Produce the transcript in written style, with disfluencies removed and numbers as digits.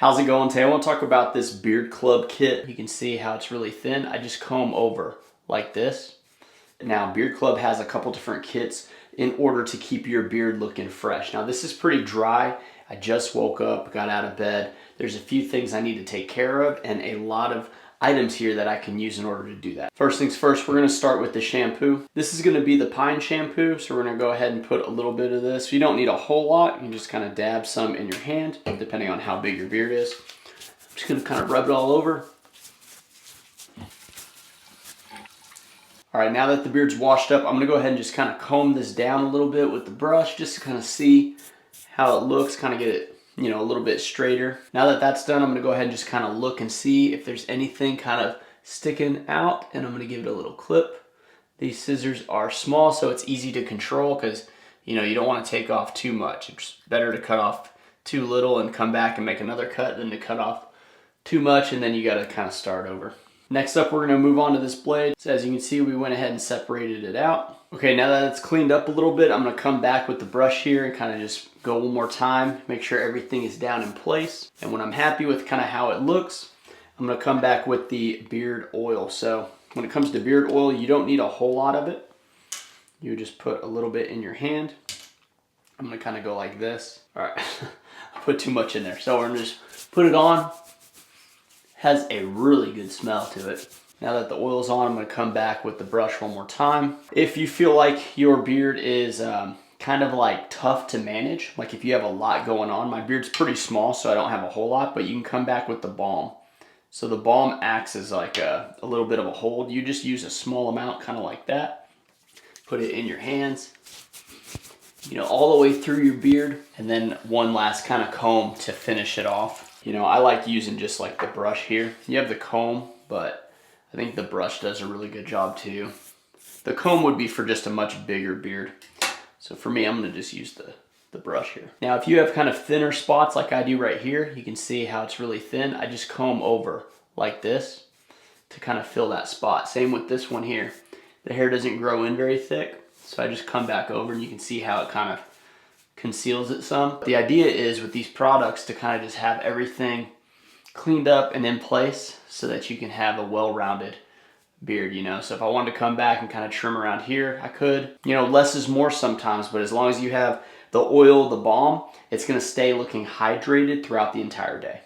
How's it going today? I want to talk about this Beard Club kit. You can see how it's really thin. I just comb over like this. Now, Beard Club has a couple different kits in order to keep your beard looking fresh. Now, this is pretty dry. I just woke up, got out of bed. There's a few things I need to take care of and a lot of items here that I can use in order to do that. First things first, we're gonna start with the shampoo. This is gonna be the Pine shampoo, so we're gonna go ahead and put a little bit of this. You don't need a whole lot. You can just kind of dab some in your hand, depending on how big your beard is. I'm just gonna kind of rub it all over. All right, now that the beard's washed up, I'm gonna go ahead and just kind of comb this down a little bit with the brush, just to kind of see how it looks, kind of get it, you know, a little bit straighter. Now that that's done, I'm gonna go ahead and just kind of look and see if there's anything kind of sticking out, and I'm gonna give it a little clip. These scissors are small, so it's easy to control because, you know, you don't want to take off too much. It's better to cut off too little and come back and make another cut than to cut off too much and then you gotta kind of start over. Next up, we're gonna move on to this blade. So as you can see, we went ahead and separated it out. Okay, now that it's cleaned up a little bit, I'm gonna come back with the brush here and kind of just go one more time, make sure everything is down in place. And when I'm happy with kind of how it looks, I'm gonna come back with the beard oil. So when it comes to beard oil, you don't need a whole lot of it. You just put a little bit in your hand. I'm gonna kind of go like this. All right, I put too much in there. So we're gonna just put it on. Has a really good smell to it. Now that the oil's on, I'm gonna come back with the brush one more time. If you feel like your beard is kind of like tough to manage, like if you have a lot going on, my beard's pretty small, so I don't have a whole lot, but you can come back with the balm. So the balm acts as like a little bit of a hold. You just use a small amount, kind of like that. Put it in your hands, you know, all the way through your beard, and then one last kind of comb to finish it off. You know, I like using just like the brush here. You have the comb, but I think the brush does a really good job too. The comb would be for just a much bigger beard. So for me, I'm gonna just use the brush here. Now, if you have kind of thinner spots like I do right here, you can see how it's really thin. I just comb over like this to kind of fill that spot. Same with this one here. The hair doesn't grow in very thick, so I just come back over and you can see how it kind of conceals it some. The idea is with these products to kind of just have everything cleaned up and in place so that you can have a well-rounded beard, you know. So if I wanted to come back and kind of trim around here, I could. You know, less is more sometimes, but as long as you have the oil, the balm, it's gonna stay looking hydrated throughout the entire day.